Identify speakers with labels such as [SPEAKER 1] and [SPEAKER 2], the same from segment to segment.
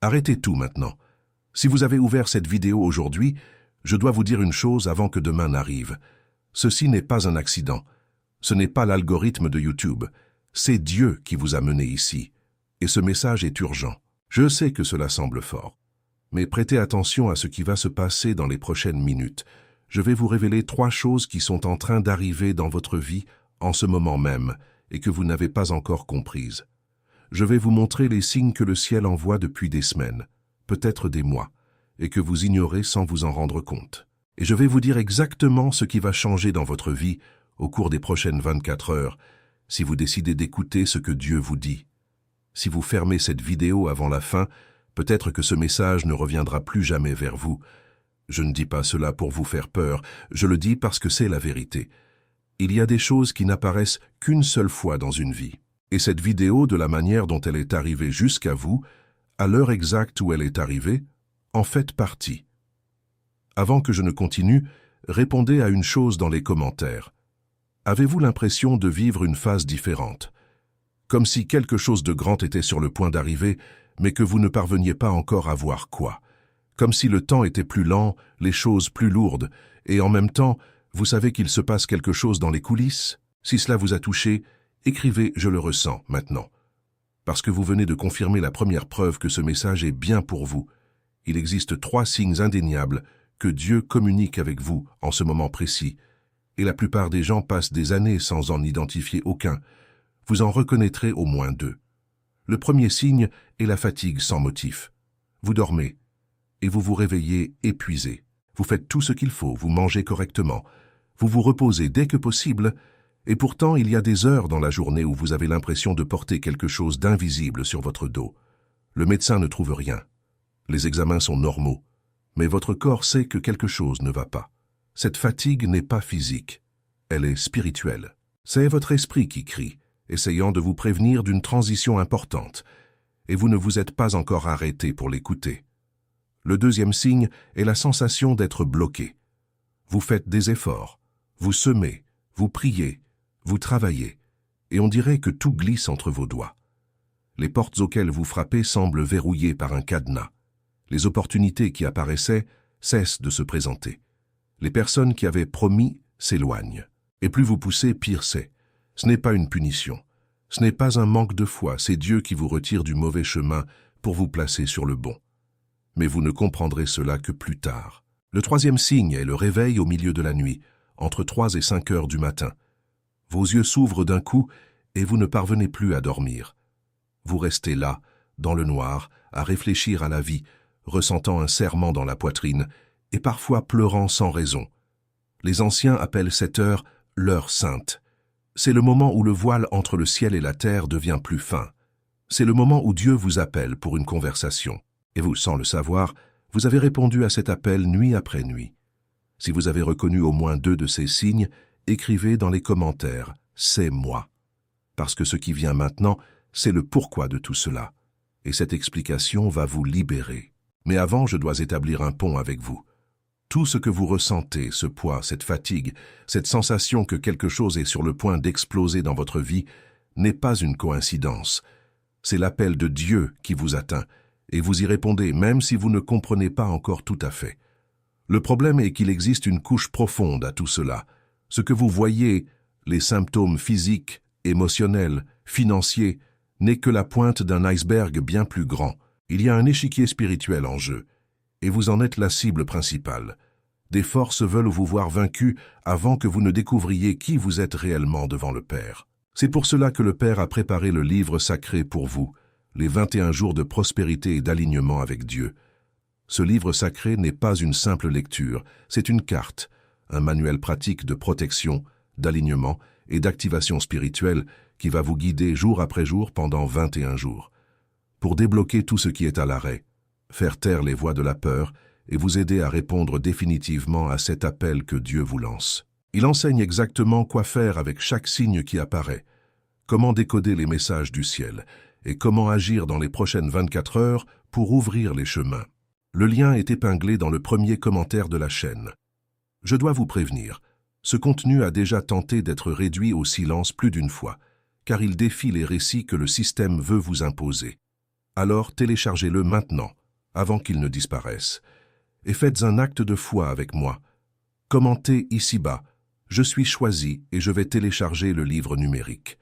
[SPEAKER 1] Arrêtez tout maintenant. Si vous avez ouvert cette vidéo aujourd'hui, je dois vous dire une chose avant que demain n'arrive. Ceci n'est pas un accident. Ce n'est pas l'algorithme de YouTube. C'est Dieu qui vous a mené ici. Et ce message est urgent. Je sais que cela semble fort. Mais prêtez attention à ce qui va se passer dans les prochaines minutes. Je vais vous révéler 3 choses qui sont en train d'arriver dans votre vie en ce moment même et que vous n'avez pas encore comprises. Je vais vous montrer les signes que le ciel envoie depuis des semaines, peut-être des mois, et que vous ignorez sans vous en rendre compte. Et je vais vous dire exactement ce qui va changer dans votre vie au cours des prochaines 24 heures, si vous décidez d'écouter ce que Dieu vous dit. Si vous fermez cette vidéo avant la fin, peut-être que ce message ne reviendra plus jamais vers vous. Je ne dis pas cela pour vous faire peur, je le dis parce que c'est la vérité. Il y a des choses qui n'apparaissent qu'une seule fois dans une vie. Et cette vidéo, de la manière dont elle est arrivée jusqu'à vous, à l'heure exacte où elle est arrivée, en fait partie. Avant que je ne continue, répondez à une chose dans les commentaires. Avez-vous l'impression de vivre une phase différente? Comme si quelque chose de grand était sur le point d'arriver, mais que vous ne parveniez pas encore à voir quoi. Comme si le temps était plus lent, les choses plus lourdes, et en même temps, vous savez qu'il se passe quelque chose dans les coulisses? Si cela vous a touché, écrivez « Je le ressens » maintenant. Parce que vous venez de confirmer la première preuve que ce message est bien pour vous. Il existe 3 signes indéniables que Dieu communique avec vous en ce moment précis, et la plupart des gens passent des années sans en identifier aucun. Vous en reconnaîtrez au moins 2. Le premier signe est la fatigue sans motif. Vous dormez, et vous vous réveillez épuisé. Vous faites tout ce qu'il faut, vous mangez correctement, vous vous reposez dès que possible, et pourtant il y a des heures dans la journée où vous avez l'impression de porter quelque chose d'invisible sur votre dos. Le médecin ne trouve rien. Les examens sont normaux, mais votre corps sait que quelque chose ne va pas. Cette fatigue n'est pas physique, elle est spirituelle. C'est votre esprit qui crie, essayant de vous prévenir d'une transition importante, et vous ne vous êtes pas encore arrêté pour l'écouter. Le deuxième signe est la sensation d'être bloqué. Vous faites des efforts, vous semez, vous priez, vous travaillez, et on dirait que tout glisse entre vos doigts. Les portes auxquelles vous frappez semblent verrouillées par un cadenas. Les opportunités qui apparaissaient cessent de se présenter. Les personnes qui avaient promis s'éloignent. Et plus vous poussez, pire c'est. Ce n'est pas une punition. Ce n'est pas un manque de foi, c'est Dieu qui vous retire du mauvais chemin pour vous placer sur le bon. Mais vous ne comprendrez cela que plus tard. Le troisième signe est le réveil au milieu de la nuit, entre 3 et 5 heures du matin. Vos yeux s'ouvrent d'un coup et vous ne parvenez plus à dormir. Vous restez là, dans le noir, à réfléchir à la vie, ressentant un serrement dans la poitrine et parfois pleurant sans raison. Les anciens appellent cette heure l'heure sainte. C'est le moment où le voile entre le ciel et la terre devient plus fin. C'est le moment où Dieu vous appelle pour une conversation. Et vous, sans le savoir, vous avez répondu à cet appel nuit après nuit. Si vous avez reconnu au moins 2 de ces signes, écrivez dans les commentaires « C'est moi ». Parce que ce qui vient maintenant, c'est le pourquoi de tout cela. Et cette explication va vous libérer. Mais avant, je dois établir un pont avec vous. Tout ce que vous ressentez, ce poids, cette fatigue, cette sensation que quelque chose est sur le point d'exploser dans votre vie, n'est pas une coïncidence. C'est l'appel de Dieu qui vous atteint, et vous y répondez même si vous ne comprenez pas encore tout à fait. Le problème est qu'il existe une couche profonde à tout cela. Ce que vous voyez, les symptômes physiques, émotionnels, financiers, n'est que la pointe d'un iceberg bien plus grand. Il y a un échiquier spirituel en jeu, et vous en êtes la cible principale. Des forces veulent vous voir vaincu avant que vous ne découvriez qui vous êtes réellement devant le Père. C'est pour cela que le Père a préparé le livre sacré pour vous, les 21 jours de prospérité et d'alignement avec Dieu. Ce livre sacré n'est pas une simple lecture, c'est une carte, un manuel pratique de protection, d'alignement et d'activation spirituelle qui va vous guider jour après jour pendant 21 jours. Pour débloquer tout ce qui est à l'arrêt, faire taire les voix de la peur et vous aider à répondre définitivement à cet appel que Dieu vous lance. Il enseigne exactement quoi faire avec chaque signe qui apparaît, comment décoder les messages du ciel et comment agir dans les prochaines 24 heures pour ouvrir les chemins. Le lien est épinglé dans le premier commentaire de la chaîne. Je dois vous prévenir, ce contenu a déjà tenté d'être réduit au silence plus d'une fois, car il défie les récits que le système veut vous imposer. alors téléchargez-le maintenant, avant qu'il ne disparaisse. Et faites un acte de foi avec moi. Commentez ici-bas. Je suis choisi et je vais télécharger le livre numérique.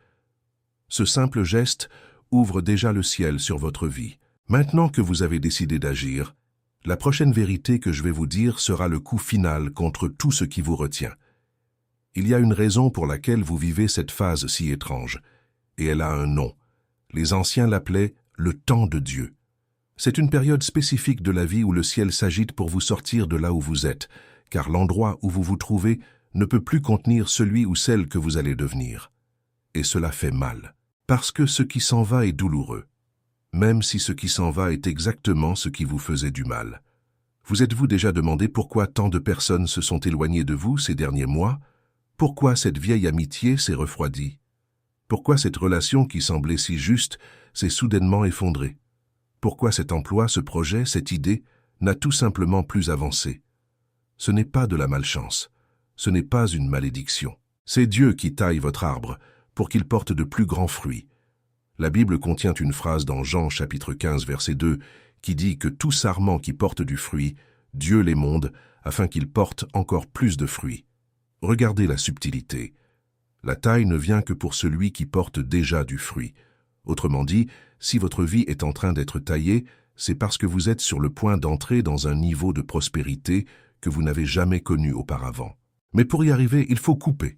[SPEAKER 1] Ce simple geste ouvre déjà le ciel sur votre vie. Maintenant que vous avez décidé d'agir, la prochaine vérité que je vais vous dire sera le coup final contre tout ce qui vous retient. Il y a une raison pour laquelle vous vivez cette phase si étrange, et elle a un nom. Les anciens l'appelaient le temps de Dieu. C'est une période spécifique de la vie où le ciel s'agite pour vous sortir de là où vous êtes, car l'endroit où vous vous trouvez ne peut plus contenir celui ou celle que vous allez devenir. Et cela fait mal, parce que ce qui s'en va est douloureux, même si ce qui s'en va est exactement ce qui vous faisait du mal. Vous êtes-vous déjà demandé pourquoi tant de personnes se sont éloignées de vous ces derniers mois? Pourquoi cette vieille amitié s'est refroidie? Pourquoi cette relation qui semblait si juste s'est soudainement effondrée? Pourquoi cet emploi, ce projet, cette idée n'a tout simplement plus avancé? Ce n'est pas de la malchance, ce n'est pas une malédiction. C'est Dieu qui taille votre arbre pour qu'il porte de plus grands fruits. La Bible contient une phrase dans Jean chapitre 15 verset 2 qui dit que tout sarment qui porte du fruit, Dieu l'émonde afin qu'il porte encore plus de fruits. Regardez la subtilité. La taille ne vient que pour celui qui porte déjà du fruit. Autrement dit, si votre vie est en train d'être taillée, c'est parce que vous êtes sur le point d'entrer dans un niveau de prospérité que vous n'avez jamais connu auparavant. Mais pour y arriver, il faut couper.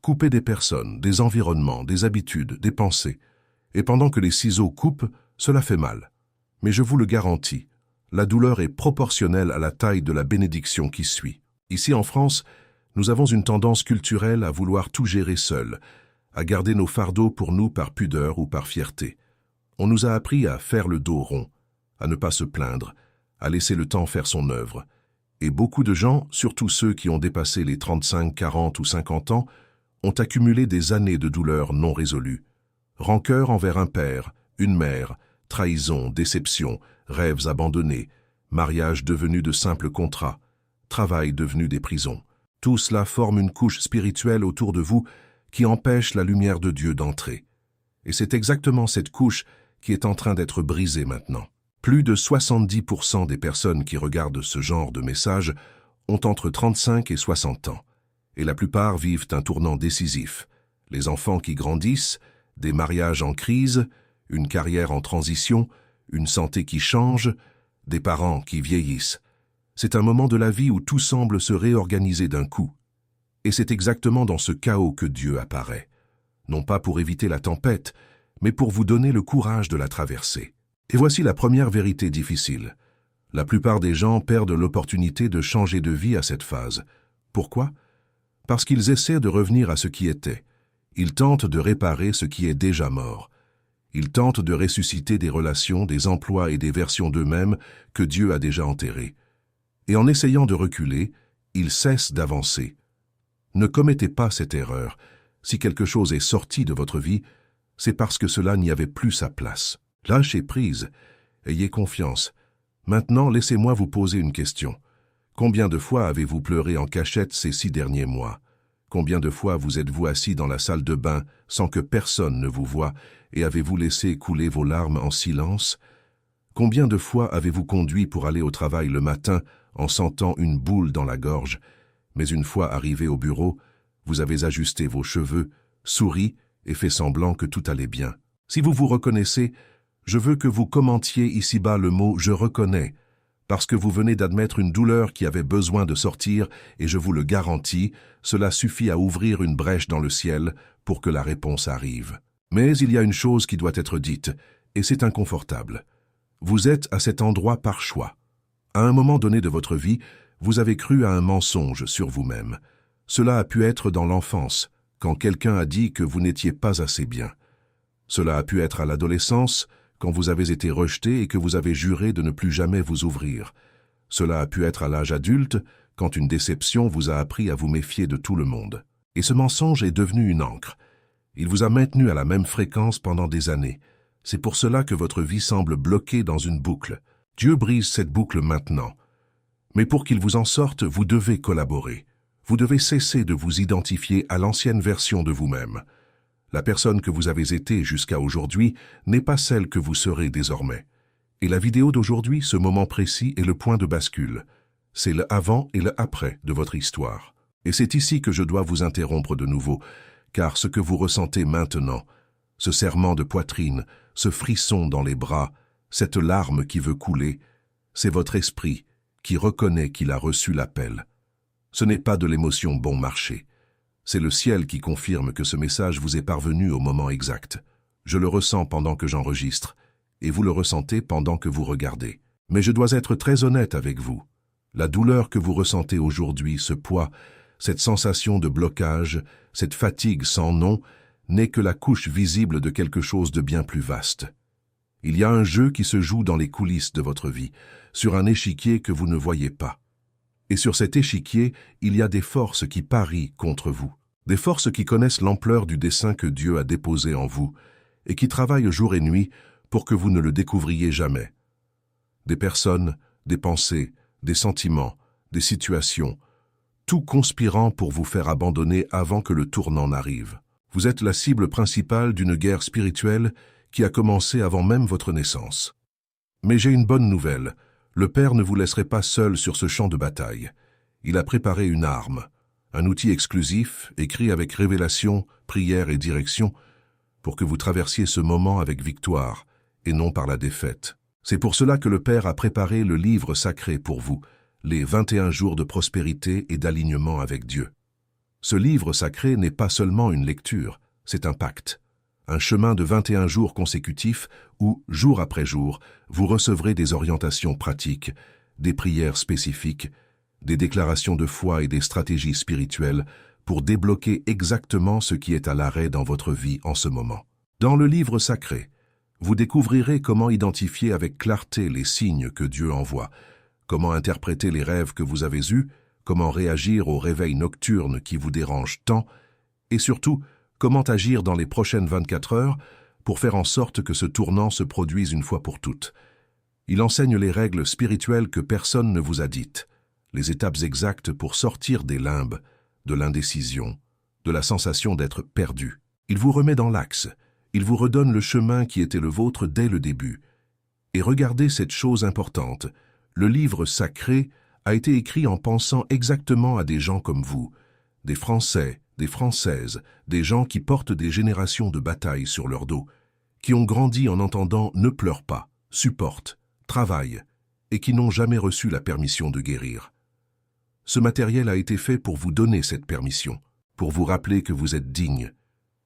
[SPEAKER 1] Couper des personnes, des environnements, des habitudes, des pensées. Et pendant que les ciseaux coupent, cela fait mal. Mais je vous le garantis, la douleur est proportionnelle à la taille de la bénédiction qui suit. Ici en France, nous avons une tendance culturelle à vouloir tout gérer seul, à garder nos fardeaux pour nous par pudeur ou par fierté. On nous a appris à faire le dos rond, à ne pas se plaindre, à laisser le temps faire son œuvre. Et beaucoup de gens, surtout ceux qui ont dépassé les 35, 40 ou 50 ans, ont accumulé des années de douleurs non résolues. Rancœur envers un père, une mère, trahison, déception, rêves abandonnés, mariage devenu de simples contrats, travail devenu des prisons. Tout cela forme une couche spirituelle autour de vous qui empêche la lumière de Dieu d'entrer. Et c'est exactement cette couche qui est en train d'être brisée maintenant. Plus de 70% des personnes qui regardent ce genre de messages ont entre 35 et 60 ans. Et la plupart vivent un tournant décisif. Les enfants qui grandissent, des mariages en crise, une carrière en transition, une santé qui change, des parents qui vieillissent. C'est un moment de la vie où tout semble se réorganiser d'un coup. Et c'est exactement dans ce chaos que Dieu apparaît. Non pas pour éviter la tempête, mais pour vous donner le courage de la traverser. Et voici la première vérité difficile. La plupart des gens perdent l'opportunité de changer de vie à cette phase. Pourquoi? Parce qu'ils essaient de revenir à ce qui était. Ils tentent de réparer ce qui est déjà mort. Ils tentent de ressusciter des relations, des emplois et des versions d'eux-mêmes que Dieu a déjà enterrées. Et en essayant de reculer, ils cessent d'avancer. Ne commettez pas cette erreur. Si quelque chose est sorti de votre vie, c'est parce que cela n'y avait plus sa place. Lâchez prise. Ayez confiance. Maintenant, laissez-moi vous poser une question. Combien de fois avez-vous pleuré en cachette ces 6 derniers mois? Combien de fois vous êtes-vous assis dans la salle de bain sans que personne ne vous voie et avez-vous laissé couler vos larmes en silence? Combien de fois avez-vous conduit pour aller au travail le matin en sentant une boule dans la gorge, mais une fois arrivé au bureau, vous avez ajusté vos cheveux, souri et fait semblant que tout allait bien? Si vous vous reconnaissez, je veux que vous commentiez ici-bas le mot « je reconnais », parce que vous venez d'admettre une douleur qui avait besoin de sortir, et je vous le garantis, cela suffit à ouvrir une brèche dans le ciel pour que la réponse arrive. Mais il y a une chose qui doit être dite, et c'est inconfortable. Vous êtes à cet endroit par choix. À un moment donné de votre vie, vous avez cru à un mensonge sur vous-même. Cela a pu être dans l'enfance, quand quelqu'un a dit que vous n'étiez pas assez bien. Cela a pu être à l'adolescence, quand vous avez été rejeté et que vous avez juré de ne plus jamais vous ouvrir. Cela a pu être à l'âge adulte, quand une déception vous a appris à vous méfier de tout le monde. Et ce mensonge est devenu une ancre. Il vous a maintenu à la même fréquence pendant des années. C'est pour cela que votre vie semble bloquée dans une boucle. Dieu brise cette boucle maintenant. Mais pour qu'il vous en sorte, vous devez collaborer. Vous devez cesser de vous identifier à l'ancienne version de vous-même. La personne que vous avez été jusqu'à aujourd'hui n'est pas celle que vous serez désormais. Et la vidéo d'aujourd'hui, ce moment précis, est le point de bascule. C'est le avant et le après de votre histoire. Et c'est ici que je dois vous interrompre de nouveau, car ce que vous ressentez maintenant, ce serrement de poitrine, ce frisson dans les bras, cette larme qui veut couler, c'est votre esprit qui reconnaît qu'il a reçu l'appel. Ce n'est pas de l'émotion bon marché. C'est le ciel qui confirme que ce message vous est parvenu au moment exact. Je le ressens pendant que j'enregistre, et vous le ressentez pendant que vous regardez. Mais je dois être très honnête avec vous. La douleur que vous ressentez aujourd'hui, ce poids, cette sensation de blocage, cette fatigue sans nom, n'est que la couche visible de quelque chose de bien plus vaste. Il y a un jeu qui se joue dans les coulisses de votre vie, sur un échiquier que vous ne voyez pas. Et sur cet échiquier, il y a des forces qui parient contre vous. Des forces qui connaissent l'ampleur du dessein que Dieu a déposé en vous et qui travaillent jour et nuit pour que vous ne le découvriez jamais. Des personnes, des pensées, des sentiments, des situations, tout conspirant pour vous faire abandonner avant que le tournant n'arrive. Vous êtes la cible principale d'une guerre spirituelle qui a commencé avant même votre naissance. Mais j'ai une bonne nouvelle. Le Père ne vous laisserait pas seul sur ce champ de bataille. Il a préparé une arme, un outil exclusif, écrit avec révélation, prière et direction, pour que vous traversiez ce moment avec victoire, et non par la défaite. C'est pour cela que le Père a préparé le livre sacré pour vous, les 21 jours de prospérité et d'alignement avec Dieu. Ce livre sacré n'est pas seulement une lecture, c'est un pacte. Un chemin de 21 jours consécutifs où, jour après jour, vous recevrez des orientations pratiques, des prières spécifiques, des déclarations de foi et des stratégies spirituelles pour débloquer exactement ce qui est à l'arrêt dans votre vie en ce moment. Dans le livre sacré, vous découvrirez comment identifier avec clarté les signes que Dieu envoie, comment interpréter les rêves que vous avez eus, comment réagir aux réveils nocturnes qui vous dérangent tant, et surtout, comment agir dans les prochaines 24 heures pour faire en sorte que ce tournant se produise une fois pour toutes. Il enseigne les règles spirituelles que personne ne vous a dites, les étapes exactes pour sortir des limbes, de l'indécision, de la sensation d'être perdu. Il vous remet dans l'axe, il vous redonne le chemin qui était le vôtre dès le début. Et regardez cette chose importante, le livre sacré a été écrit en pensant exactement à des gens comme vous, des Français, des Françaises, des gens qui portent des générations de batailles sur leur dos, qui ont grandi en entendant « ne pleure pas »,« supporte »,« travaille » et qui n'ont jamais reçu la permission de guérir. Ce matériel a été fait pour vous donner cette permission, pour vous rappeler que vous êtes digne,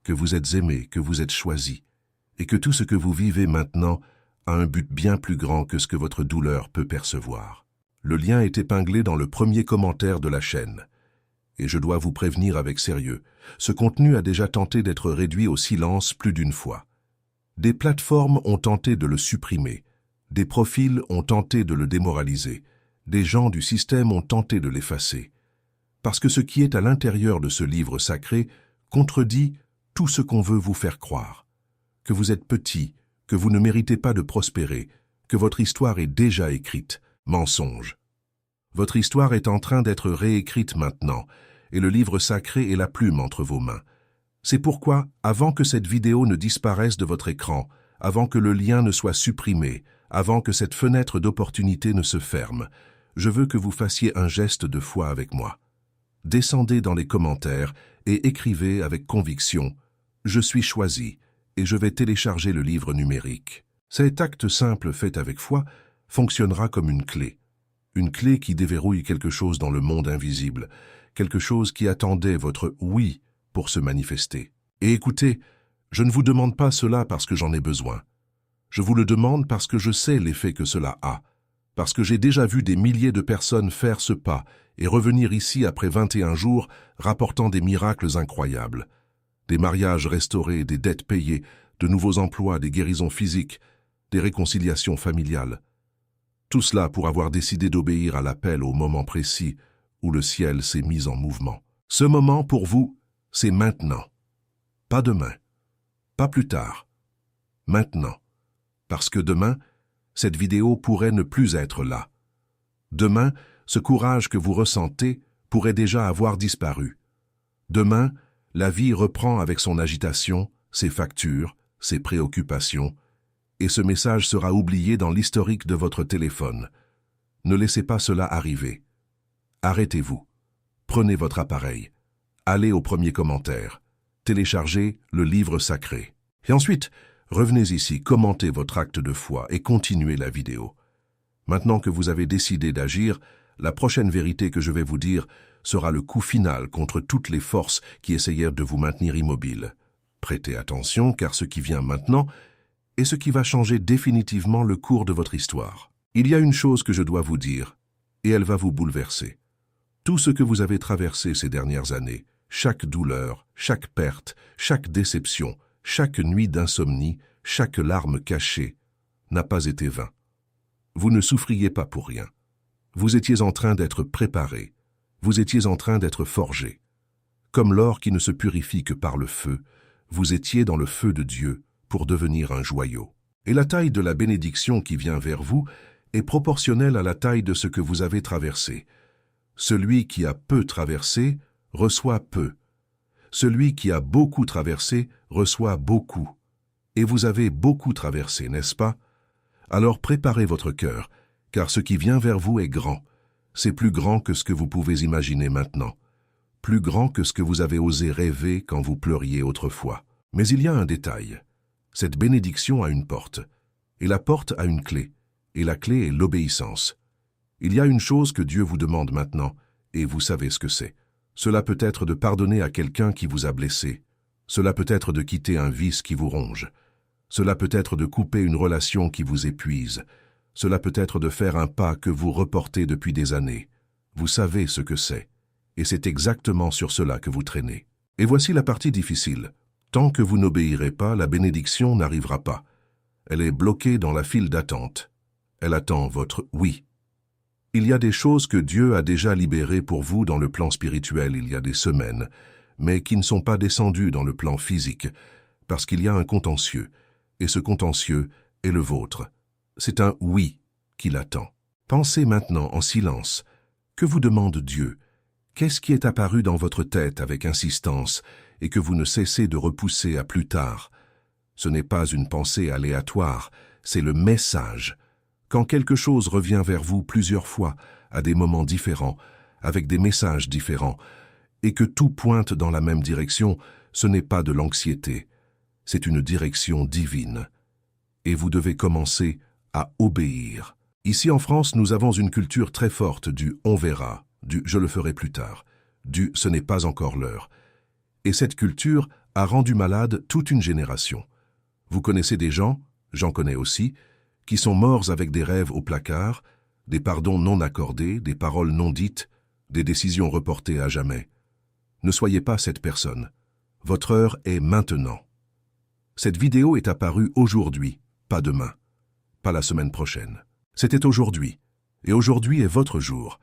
[SPEAKER 1] que vous êtes aimé, que vous êtes choisi, et que tout ce que vous vivez maintenant a un but bien plus grand que ce que votre douleur peut percevoir. Le lien est épinglé dans le premier commentaire de la chaîne. Et je dois vous prévenir avec sérieux, ce contenu a déjà tenté d'être réduit au silence plus d'une fois. Des plateformes ont tenté de le supprimer, des profils ont tenté de le démoraliser, des gens du système ont tenté de l'effacer. Parce que ce qui est à l'intérieur de ce livre sacré contredit tout ce qu'on veut vous faire croire. Que vous êtes petit, que vous ne méritez pas de prospérer, que votre histoire est déjà écrite. Mensonge. Votre histoire est en train d'être réécrite maintenant, et le livre sacré est la plume entre vos mains. C'est pourquoi, avant que cette vidéo ne disparaisse de votre écran, avant que le lien ne soit supprimé, avant que cette fenêtre d'opportunité ne se ferme, je veux que vous fassiez un geste de foi avec moi. Descendez dans les commentaires et écrivez avec conviction « Je suis choisi et je vais télécharger le livre numérique ». Cet acte simple fait avec foi fonctionnera comme une clé qui déverrouille quelque chose dans le monde invisible, quelque chose qui attendait votre « oui » pour se manifester. Et écoutez, je ne vous demande pas cela parce que j'en ai besoin. Je vous le demande parce que je sais l'effet que cela a, parce que j'ai déjà vu des milliers de personnes faire ce pas et revenir ici après 21 jours rapportant des miracles incroyables. Des mariages restaurés, des dettes payées, de nouveaux emplois, des guérisons physiques, des réconciliations familiales. Tout cela pour avoir décidé d'obéir à l'appel au moment précis où le ciel s'est mis en mouvement. Ce moment, pour vous, c'est maintenant. Pas demain. Pas plus tard. Maintenant. Parce que demain, cette vidéo pourrait ne plus être là. Demain, ce courage que vous ressentez pourrait déjà avoir disparu. Demain, la vie reprend avec son agitation, ses factures, ses préoccupations, et ce message sera oublié dans l'historique de votre téléphone. Ne laissez pas cela arriver. Arrêtez-vous. Prenez votre appareil. Allez au premier commentaire. Téléchargez le livre sacré. Et ensuite, revenez ici, commentez votre acte de foi et continuez la vidéo. Maintenant que vous avez décidé d'agir, la prochaine vérité que je vais vous dire sera le coup final contre toutes les forces qui essayèrent de vous maintenir immobile. Prêtez attention, car ce qui vient maintenant est ce qui va changer définitivement le cours de votre histoire. Il y a une chose que je dois vous dire, et elle va vous bouleverser. Tout ce que vous avez traversé ces dernières années, chaque douleur, chaque perte, chaque déception, chaque nuit d'insomnie, chaque larme cachée, n'a pas été vain. Vous ne souffriez pas pour rien. Vous étiez en train d'être préparé. Vous étiez en train d'être forgé. Comme l'or qui ne se purifie que par le feu, vous étiez dans le feu de Dieu pour devenir un joyau. Et la taille de la bénédiction qui vient vers vous est proportionnelle à la taille de ce que vous avez traversé. Celui qui a peu traversé reçoit peu. Celui qui a beaucoup traversé reçoit beaucoup. Et vous avez beaucoup traversé, n'est-ce pas? Alors préparez votre cœur, car ce qui vient vers vous est grand. C'est plus grand que ce que vous pouvez imaginer maintenant. Plus grand que ce que vous avez osé rêver quand vous pleuriez autrefois. Mais il y a un détail. Cette bénédiction a une porte, et la porte a une clé, et la clé est l'obéissance. Il y a une chose que Dieu vous demande maintenant, et vous savez ce que c'est. Cela peut être de pardonner à quelqu'un qui vous a blessé. Cela peut être de quitter un vice qui vous ronge. Cela peut être de couper une relation qui vous épuise. Cela peut être de faire un pas que vous reportez depuis des années. Vous savez ce que c'est, et c'est exactement sur cela que vous traînez. Et voici la partie difficile. Tant que vous n'obéirez pas, la bénédiction n'arrivera pas. Elle est bloquée dans la file d'attente. Elle attend votre « oui ». Il y a des choses que Dieu a déjà libérées pour vous dans le plan spirituel il y a des semaines, mais qui ne sont pas descendues dans le plan physique, parce qu'il y a un contentieux, et ce contentieux est le vôtre. C'est un « oui » qui l'attend. Pensez maintenant en silence. Que vous demande Dieu? Qu'est-ce qui est apparu dans votre tête avec insistance et que vous ne cessez de repousser à plus tard? Ce n'est pas une pensée aléatoire, c'est le message. Quand quelque chose revient vers vous plusieurs fois, à des moments différents, avec des messages différents, et que tout pointe dans la même direction, ce n'est pas de l'anxiété, c'est une direction divine. Et vous devez commencer à obéir. Ici en France, nous avons une culture très forte du « on verra », du « je le ferai plus tard », du « ce n'est pas encore l'heure ». Et cette culture a rendu malade toute une génération. Vous connaissez des gens, j'en connais aussi, qui sont morts avec des rêves au placard, des pardons non accordés, des paroles non dites, des décisions reportées à jamais. Ne soyez pas cette personne. Votre heure est maintenant. Cette vidéo est apparue aujourd'hui, pas demain, pas la semaine prochaine. C'était aujourd'hui, et aujourd'hui est votre jour.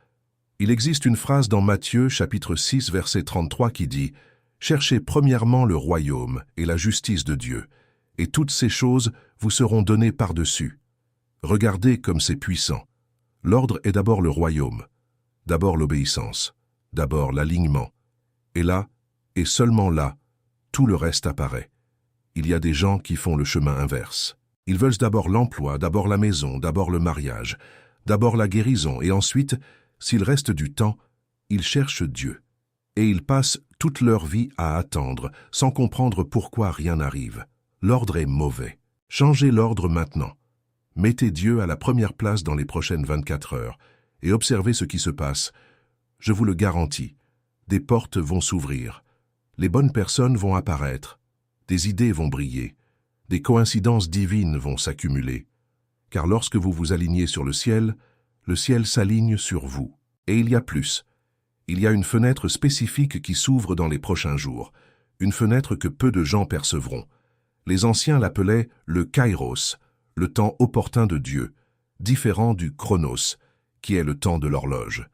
[SPEAKER 1] Il existe une phrase dans Matthieu, chapitre 6, verset 33 qui dit « Cherchez premièrement le royaume et la justice de Dieu, et toutes ces choses vous seront données par-dessus. » Regardez comme c'est puissant. L'ordre est d'abord le royaume, d'abord l'obéissance, d'abord l'alignement. Et là, et seulement là, tout le reste apparaît. Il y a des gens qui font le chemin inverse. Ils veulent d'abord l'emploi, d'abord la maison, d'abord le mariage, d'abord la guérison, et ensuite, s'il reste du temps, ils cherchent Dieu. Et ils passent toute leur vie à attendre, sans comprendre pourquoi rien n'arrive. L'ordre est mauvais. Changez l'ordre maintenant. Mettez Dieu à la première place dans les prochaines 24 heures et observez ce qui se passe. Je vous le garantis, des portes vont s'ouvrir, les bonnes personnes vont apparaître, des idées vont briller, des coïncidences divines vont s'accumuler. Car lorsque vous vous alignez sur le ciel s'aligne sur vous. Et il y a plus. Il y a une fenêtre spécifique qui s'ouvre dans les prochains jours, une fenêtre que peu de gens percevront. Les anciens l'appelaient le kairos, le temps opportun de Dieu, différent du chronos, qui est le temps de l'horloge.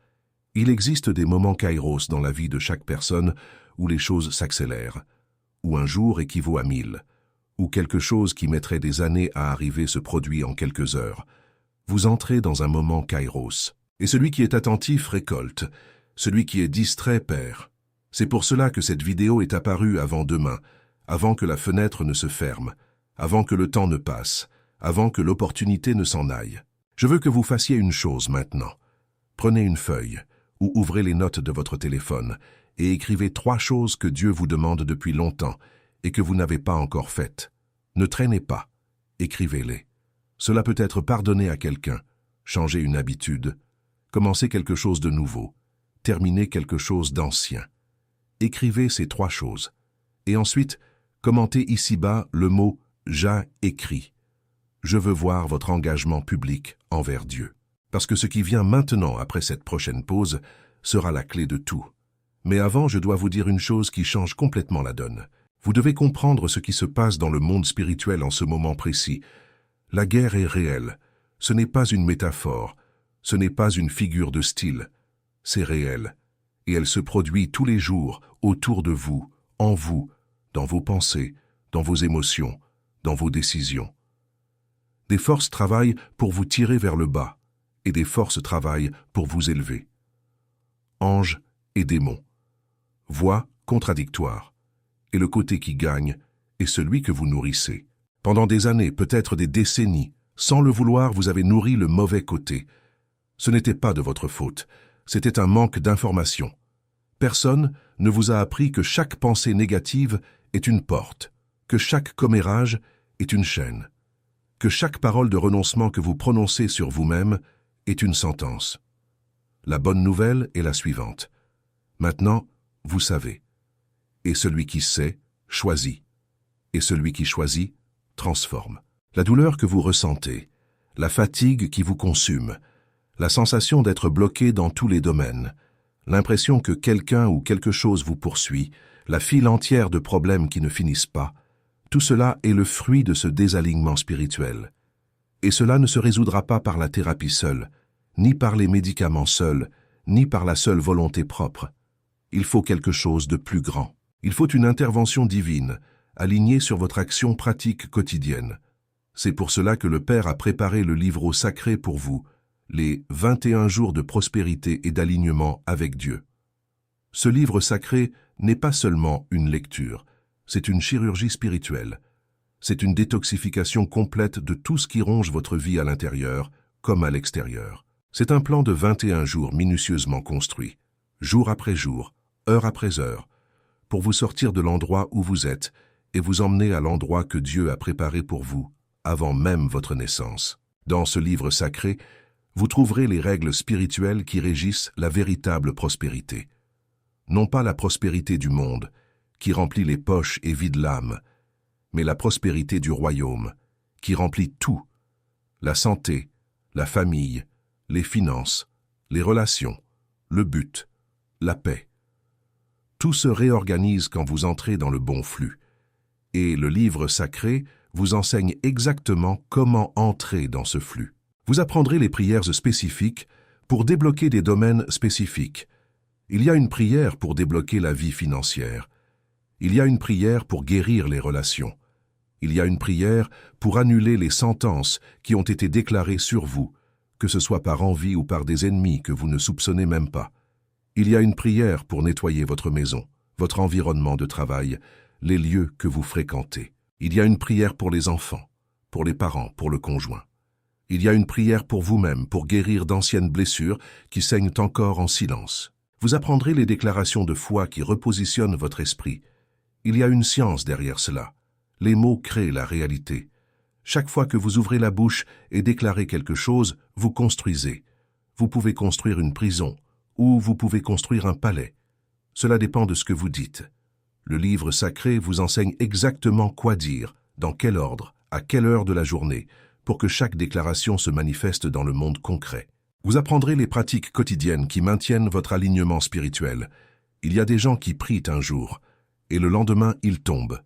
[SPEAKER 1] Il existe des moments kairos dans la vie de chaque personne où les choses s'accélèrent, où un jour équivaut à 1000, où quelque chose qui mettrait des années à arriver se produit en quelques heures. Vous entrez dans un moment kairos, et celui qui est attentif récolte, celui qui est distrait perd. C'est pour cela que cette vidéo est apparue avant demain, avant que la fenêtre ne se ferme, avant que le temps ne passe, avant que l'opportunité ne s'en aille. Je veux que vous fassiez une chose maintenant. Prenez une feuille ou ouvrez les notes de votre téléphone et écrivez 3 choses que Dieu vous demande depuis longtemps et que vous n'avez pas encore faites. Ne traînez pas, écrivez-les. Cela peut être pardonner à quelqu'un, changer une habitude, commencer quelque chose de nouveau, terminer quelque chose d'ancien. Écrivez ces 3 choses. Et ensuite, commentez ici-bas le mot « j'ai écrit ». Je veux voir votre engagement public envers Dieu. Parce que ce qui vient maintenant après cette prochaine pause sera la clé de tout. Mais avant, je dois vous dire une chose qui change complètement la donne. Vous devez comprendre ce qui se passe dans le monde spirituel en ce moment précis. La guerre est réelle. Ce n'est pas une métaphore. Ce n'est pas une figure de style. C'est réel. Et elle se produit tous les jours, autour de vous, en vous, dans vos pensées, dans vos émotions, dans vos décisions. Des forces travaillent pour vous tirer vers le bas, et des forces travaillent pour vous élever. Anges et démons. Voix contradictoires. Et le côté qui gagne est celui que vous nourrissez. Pendant des années, peut-être des décennies, sans le vouloir, vous avez nourri le mauvais côté. Ce n'était pas de votre faute, c'était un manque d'information. Personne ne vous a appris que chaque pensée négative est une porte, que chaque commérage est une chaîne, que chaque parole de renoncement que vous prononcez sur vous-même est une sentence. La bonne nouvelle est la suivante. Maintenant, vous savez. Et celui qui sait, choisit. Et celui qui choisit, transforme. La douleur que vous ressentez, la fatigue qui vous consume, la sensation d'être bloqué dans tous les domaines, l'impression que quelqu'un ou quelque chose vous poursuit, la file entière de problèmes qui ne finissent pas, tout cela est le fruit de ce désalignement spirituel. Et cela ne se résoudra pas par la thérapie seule, ni par les médicaments seuls, ni par la seule volonté propre. Il faut quelque chose de plus grand. Il faut une intervention divine, alignée sur votre action pratique quotidienne. C'est pour cela que le Père a préparé le livre sacré pour vous, les 21 jours de prospérité et d'alignement avec Dieu. Ce livre sacré n'est pas seulement une lecture, c'est une chirurgie spirituelle. C'est une détoxification complète de tout ce qui ronge votre vie à l'intérieur comme à l'extérieur. C'est un plan de 21 jours minutieusement construit, jour après jour, heure après heure, pour vous sortir de l'endroit où vous êtes et vous emmener à l'endroit que Dieu a préparé pour vous, avant même votre naissance. Dans ce livre sacré, vous trouverez les règles spirituelles qui régissent la véritable prospérité. Non pas la prospérité du monde, qui remplit les poches et vide l'âme, mais la prospérité du royaume, qui remplit tout, la santé, la famille, les finances, les relations, le but, la paix. Tout se réorganise quand vous entrez dans le bon flux, et le livre sacré vous enseigne exactement comment entrer dans ce flux. Vous apprendrez les prières spécifiques pour débloquer des domaines spécifiques. Il y a une prière pour débloquer la vie financière. Il y a une prière pour guérir les relations. Il y a une prière pour annuler les sentences qui ont été déclarées sur vous, que ce soit par envie ou par des ennemis que vous ne soupçonnez même pas. Il y a une prière pour nettoyer votre maison, votre environnement de travail, les lieux que vous fréquentez. Il y a une prière pour les enfants, pour les parents, pour le conjoint. Il y a une prière pour vous-même, pour guérir d'anciennes blessures qui saignent encore en silence. Vous apprendrez les déclarations de foi qui repositionnent votre esprit. Il y a une science derrière cela. Les mots créent la réalité. Chaque fois que vous ouvrez la bouche et déclarez quelque chose, vous construisez. Vous pouvez construire une prison, ou vous pouvez construire un palais. Cela dépend de ce que vous dites. Le livre sacré vous enseigne exactement quoi dire, dans quel ordre, à quelle heure de la journée, pour que chaque déclaration se manifeste dans le monde concret. Vous apprendrez les pratiques quotidiennes qui maintiennent votre alignement spirituel. Il y a des gens qui prient un jour, et le lendemain ils tombent.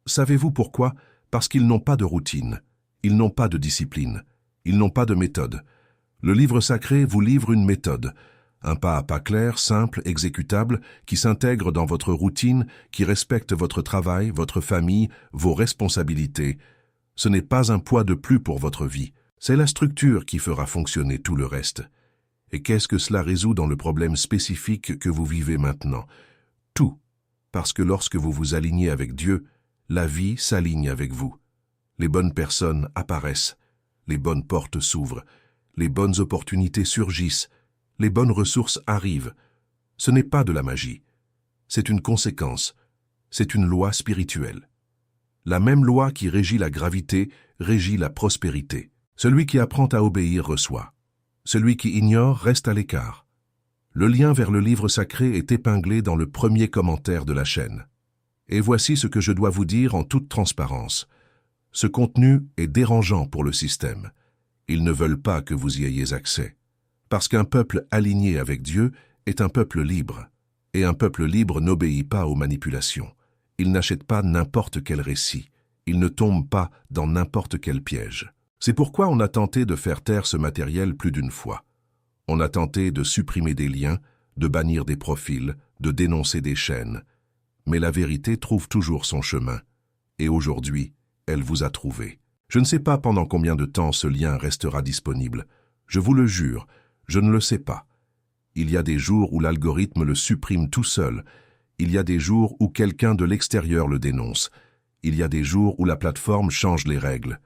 [SPEAKER 1] Savez-vous pourquoi? Parce qu'ils n'ont pas de routine, ils n'ont pas de discipline, ils n'ont pas de méthode. Le livre sacré vous livre une méthode, un pas à pas clair, simple, exécutable, qui s'intègre dans votre routine, qui respecte votre travail, votre famille, vos responsabilités. Ce n'est pas un poids de plus pour votre vie, c'est la structure qui fera fonctionner tout le reste. Et qu'est-ce que cela résout dans le problème spécifique que vous vivez maintenant? Tout, parce que lorsque vous vous alignez avec Dieu, la vie s'aligne avec vous. Les bonnes personnes apparaissent, les bonnes portes s'ouvrent, les bonnes opportunités surgissent, les bonnes ressources arrivent. Ce n'est pas de la magie. C'est une conséquence. C'est une loi spirituelle. La même loi qui régit la gravité régit la prospérité. Celui qui apprend à obéir reçoit. Celui qui ignore reste à l'écart. Le lien vers le livre sacré est épinglé dans le premier commentaire de la chaîne. Et voici ce que je dois vous dire en toute transparence. Ce contenu est dérangeant pour le système. Ils ne veulent pas que vous y ayez accès. Parce qu'un peuple aligné avec Dieu est un peuple libre. Et un peuple libre n'obéit pas aux manipulations. Il n'achète pas n'importe quel récit. Il ne tombe pas dans n'importe quel piège. C'est pourquoi on a tenté de faire taire ce matériel plus d'une fois. On a tenté de supprimer des liens, de bannir des profils, de dénoncer des chaînes. Mais la vérité trouve toujours son chemin. Et aujourd'hui, elle vous a trouvé. Je ne sais pas pendant combien de temps ce lien restera disponible. Je vous le jure, je ne le sais pas. Il y a des jours où l'algorithme le supprime tout seul. Il y a des jours où quelqu'un de l'extérieur le dénonce. Il y a des jours où la plateforme change les règles.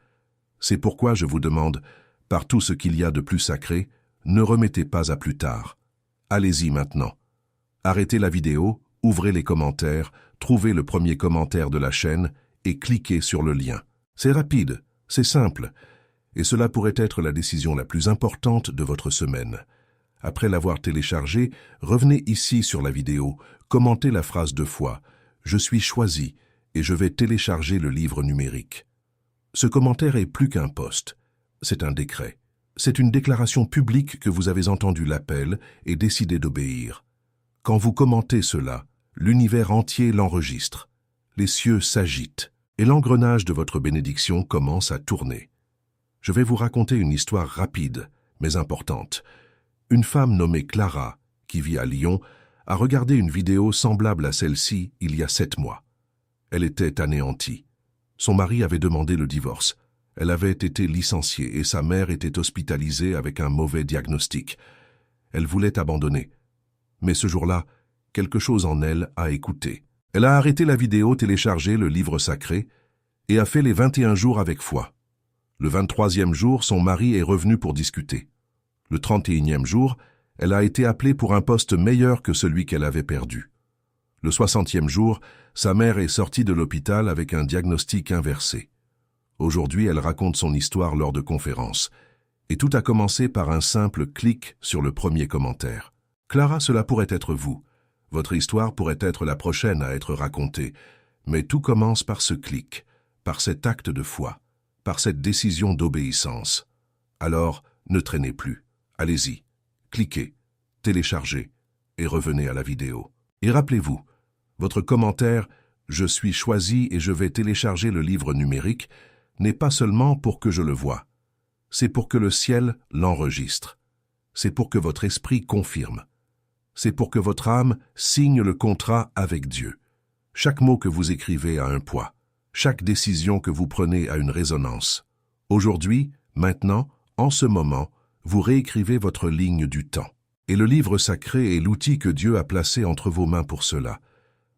[SPEAKER 1] C'est pourquoi je vous demande, par tout ce qu'il y a de plus sacré, ne remettez pas à plus tard. Allez-y maintenant. Arrêtez la vidéo, ouvrez les commentaires, trouvez le premier commentaire de la chaîne et cliquez sur le lien. C'est rapide, c'est simple, et cela pourrait être la décision la plus importante de votre semaine. Après l'avoir téléchargé, revenez ici sur la vidéo, commentez la phrase 2 fois « Je suis choisi et je vais télécharger le livre numérique ». Ce commentaire est plus qu'un post, c'est un décret. C'est une déclaration publique que vous avez entendu l'appel et décidé d'obéir. Quand vous commentez cela, l'univers entier l'enregistre. Les cieux s'agitent et l'engrenage de votre bénédiction commence à tourner. Je vais vous raconter une histoire rapide, mais importante. Une femme nommée Clara, qui vit à Lyon, a regardé une vidéo semblable à celle-ci il y a 7 mois. Elle était anéantie. Son mari avait demandé le divorce. Elle avait été licenciée et sa mère était hospitalisée avec un mauvais diagnostic. Elle voulait abandonner. Mais ce jour-là, quelque chose en elle a écouté. Elle a arrêté la vidéo, téléchargé le livre sacré et a fait les 21 jours avec foi. Le 23e jour, son mari est revenu pour discuter. Le 31e jour, elle a été appelée pour un poste meilleur que celui qu'elle avait perdu. Le 60e jour, sa mère est sortie de l'hôpital avec un diagnostic inversé. Aujourd'hui, elle raconte son histoire lors de conférences. Et tout a commencé par un simple clic sur le premier commentaire. Clara, cela pourrait être vous. Votre histoire pourrait être la prochaine à être racontée. Mais tout commence par ce clic, par cet acte de foi, par cette décision d'obéissance. Alors, ne traînez plus. Allez-y, cliquez, téléchargez et revenez à la vidéo. Et rappelez-vous, votre commentaire « Je suis choisi et je vais télécharger le livre numérique » n'est pas seulement pour que je le voie. C'est pour que le ciel l'enregistre. C'est pour que votre esprit confirme. C'est pour que votre âme signe le contrat avec Dieu. Chaque mot que vous écrivez a un poids. Chaque décision que vous prenez a une résonance. Aujourd'hui, maintenant, en ce moment, vous réécrivez votre ligne du temps. Et le livre sacré est l'outil que Dieu a placé entre vos mains pour cela.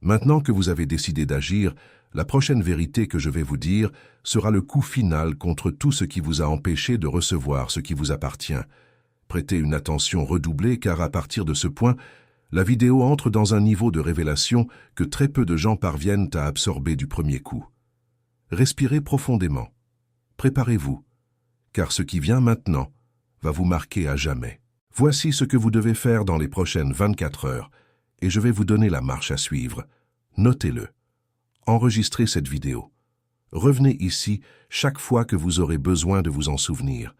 [SPEAKER 1] Maintenant que vous avez décidé d'agir, la prochaine vérité que je vais vous dire sera le coup final contre tout ce qui vous a empêché de recevoir ce qui vous appartient. Prêtez une attention redoublée car à partir de ce point, la vidéo entre dans un niveau de révélation que très peu de gens parviennent à absorber du premier coup. Respirez profondément. Préparez-vous, car ce qui vient maintenant va vous marquer à jamais. Voici ce que vous devez faire dans les prochaines 24 heures, et je vais vous donner la marche à suivre. Notez-le. Enregistrez cette vidéo. Revenez ici chaque fois que vous aurez besoin de vous en souvenir,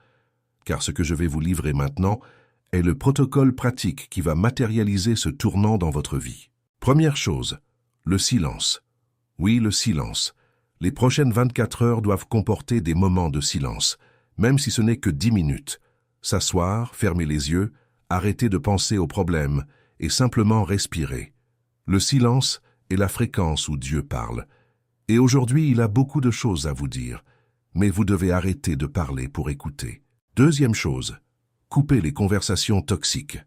[SPEAKER 1] car ce que je vais vous livrer maintenant est le protocole pratique qui va matérialiser ce tournant dans votre vie. Première chose, le silence. Oui, le silence. Les prochaines 24 heures doivent comporter des moments de silence, même si ce n'est que 10 minutes. S'asseoir, fermer les yeux, arrêter de penser aux problèmes et simplement respirer. Le silence est la fréquence où Dieu parle. Et aujourd'hui, il a beaucoup de choses à vous dire, mais vous devez arrêter de parler pour écouter. Deuxième chose, coupez les conversations toxiques.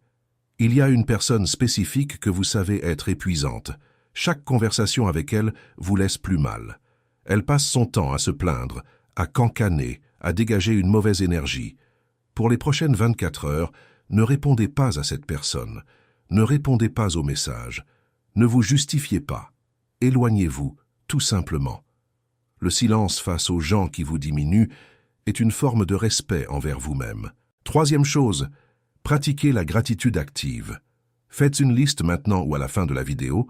[SPEAKER 1] Il y a une personne spécifique que vous savez être épuisante. Chaque conversation avec elle vous laisse plus mal. Elle passe son temps à se plaindre, à cancaner, à dégager une mauvaise énergie. Pour les prochaines 24 heures, ne répondez pas à cette personne. Ne répondez pas au message. Ne vous justifiez pas. Éloignez-vous, tout simplement. Le silence face aux gens qui vous diminuent est une forme de respect envers vous-même. Troisième chose, pratiquez la gratitude active. Faites une liste maintenant ou à la fin de la vidéo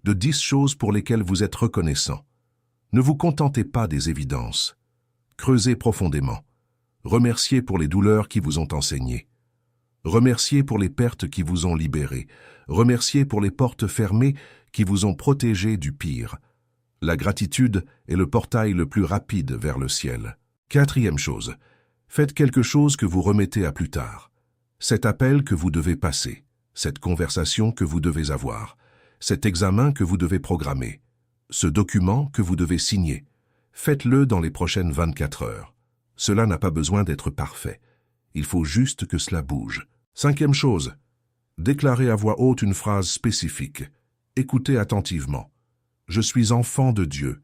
[SPEAKER 1] de 10 choses pour lesquelles vous êtes reconnaissant. Ne vous contentez pas des évidences. Creusez profondément. Remerciez pour les douleurs qui vous ont enseigné. Remerciez pour les pertes qui vous ont libéré. Remerciez pour les portes fermées qui vous ont protégé du pire. La gratitude est le portail le plus rapide vers le ciel. Quatrième chose, faites quelque chose que vous remettez à plus tard. Cet appel que vous devez passer, cette conversation que vous devez avoir, cet examen que vous devez programmer, ce document que vous devez signer. Faites-le dans les prochaines 24 heures. Cela n'a pas besoin d'être parfait. Il faut juste que cela bouge. Cinquième chose, déclarez à voix haute une phrase spécifique. Écoutez attentivement. Je suis enfant de Dieu,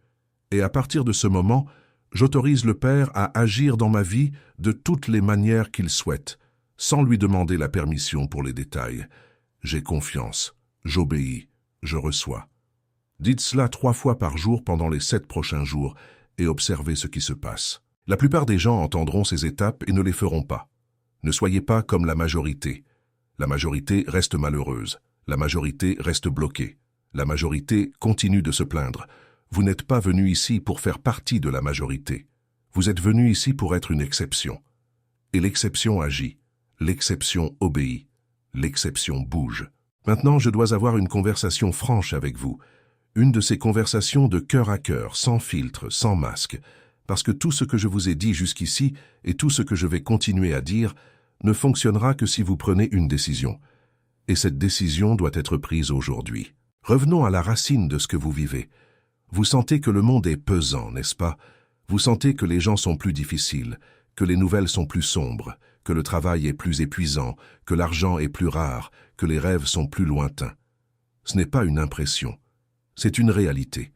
[SPEAKER 1] et à partir de ce moment, j'autorise le Père à agir dans ma vie de toutes les manières qu'il souhaite, sans lui demander la permission pour les détails. J'ai confiance, j'obéis, je reçois. Dites cela 3 fois par jour pendant les 7 prochains jours et observez ce qui se passe. La plupart des gens entendront ces étapes et ne les feront pas. Ne soyez pas comme la majorité. La majorité reste malheureuse. La majorité reste bloquée. La majorité continue de se plaindre. Vous n'êtes pas venu ici pour faire partie de la majorité. Vous êtes venu ici pour être une exception. Et l'exception agit. L'exception obéit. L'exception bouge. Maintenant, je dois avoir une conversation franche avec vous. Une de ces conversations de cœur à cœur, sans filtre, sans masque. Parce que tout ce que je vous ai dit jusqu'ici et tout ce que je vais continuer à dire ne fonctionnera que si vous prenez une décision. Et cette décision doit être prise aujourd'hui. Revenons à la racine de ce que vous vivez. Vous sentez que le monde est pesant, n'est-ce pas? Vous sentez que les gens sont plus difficiles, que les nouvelles sont plus sombres, que le travail est plus épuisant, que l'argent est plus rare, que les rêves sont plus lointains. Ce n'est pas une impression, c'est une réalité.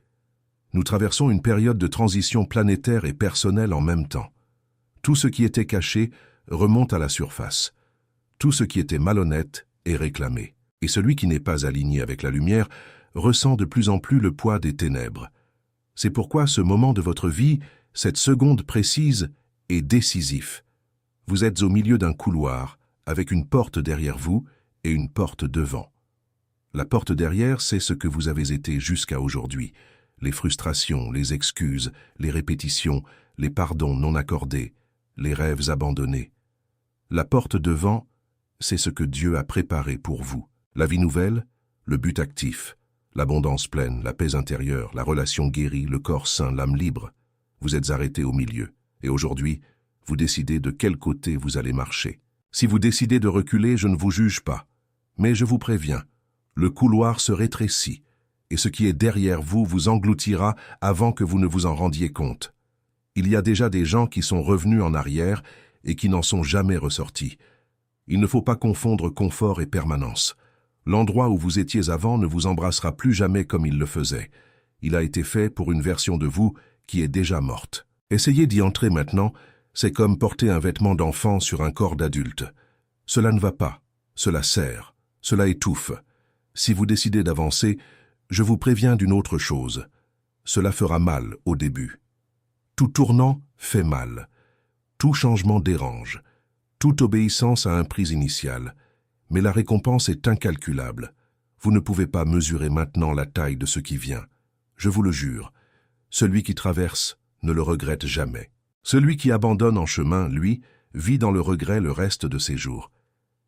[SPEAKER 1] Nous traversons une période de transition planétaire et personnelle en même temps. Tout ce qui était caché remonte à la surface. Tout ce qui était malhonnête est réclamé. Et celui qui n'est pas aligné avec la lumière ressent de plus en plus le poids des ténèbres. C'est pourquoi ce moment de votre vie, cette seconde précise, est décisif. Vous êtes au milieu d'un couloir, avec une porte derrière vous et une porte devant. La porte derrière, c'est ce que vous avez été jusqu'à aujourd'hui. Les frustrations, les excuses, les répétitions, les pardons non accordés, les rêves abandonnés. La porte devant, c'est ce que Dieu a préparé pour vous. La vie nouvelle, le but actif, l'abondance pleine, la paix intérieure, la relation guérie, le corps sain, l'âme libre. Vous êtes arrêté au milieu. Et aujourd'hui, vous décidez de quel côté vous allez marcher. Si vous décidez de reculer, je ne vous juge pas. Mais je vous préviens, le couloir se rétrécit, et ce qui est derrière vous vous engloutira avant que vous ne vous en rendiez compte. Il y a déjà des gens qui sont revenus en arrière et qui n'en sont jamais ressortis. Il ne faut pas confondre confort et permanence. L'endroit où vous étiez avant ne vous embrassera plus jamais comme il le faisait. Il a été fait pour une version de vous qui est déjà morte. Essayez d'y entrer maintenant, c'est comme porter un vêtement d'enfant sur un corps d'adulte. Cela ne va pas, cela serre, cela étouffe. Si vous décidez d'avancer, je vous préviens d'une autre chose. Cela fera mal au début. Tout tournant fait mal. Tout changement dérange. Toute obéissance a un prix initial. Mais la récompense est incalculable. Vous ne pouvez pas mesurer maintenant la taille de ce qui vient. Je vous le jure, celui qui traverse ne le regrette jamais. Celui qui abandonne en chemin, lui, vit dans le regret le reste de ses jours.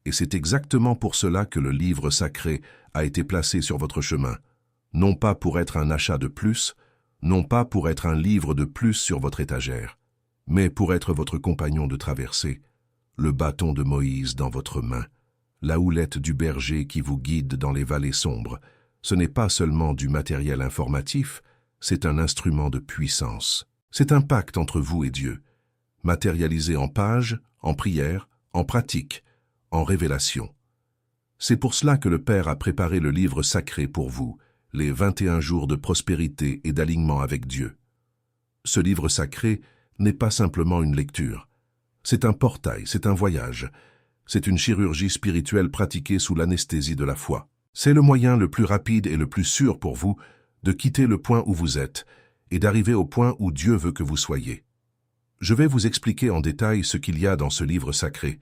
[SPEAKER 1] Et c'est exactement pour cela que le livre sacré a été placé sur votre chemin. Non pas pour être un achat de plus, non pas pour être un livre de plus sur votre étagère, mais pour être votre compagnon de traversée, le bâton de Moïse dans votre main, la houlette du berger qui vous guide dans les vallées sombres. Ce n'est pas seulement du matériel informatif, c'est un instrument de puissance. C'est un pacte entre vous et Dieu, matérialisé en pages, en prières, en pratiques, en révélations. C'est pour cela que le Père a préparé le livre sacré pour vous, les 21 jours de prospérité et d'alignement avec Dieu. Ce livre sacré, n'est pas simplement une lecture. C'est un portail, c'est un voyage. C'est une chirurgie spirituelle pratiquée sous l'anesthésie de la foi. C'est le moyen le plus rapide et le plus sûr pour vous de quitter le point où vous êtes et d'arriver au point où Dieu veut que vous soyez. Je vais vous expliquer en détail ce qu'il y a dans ce livre sacré,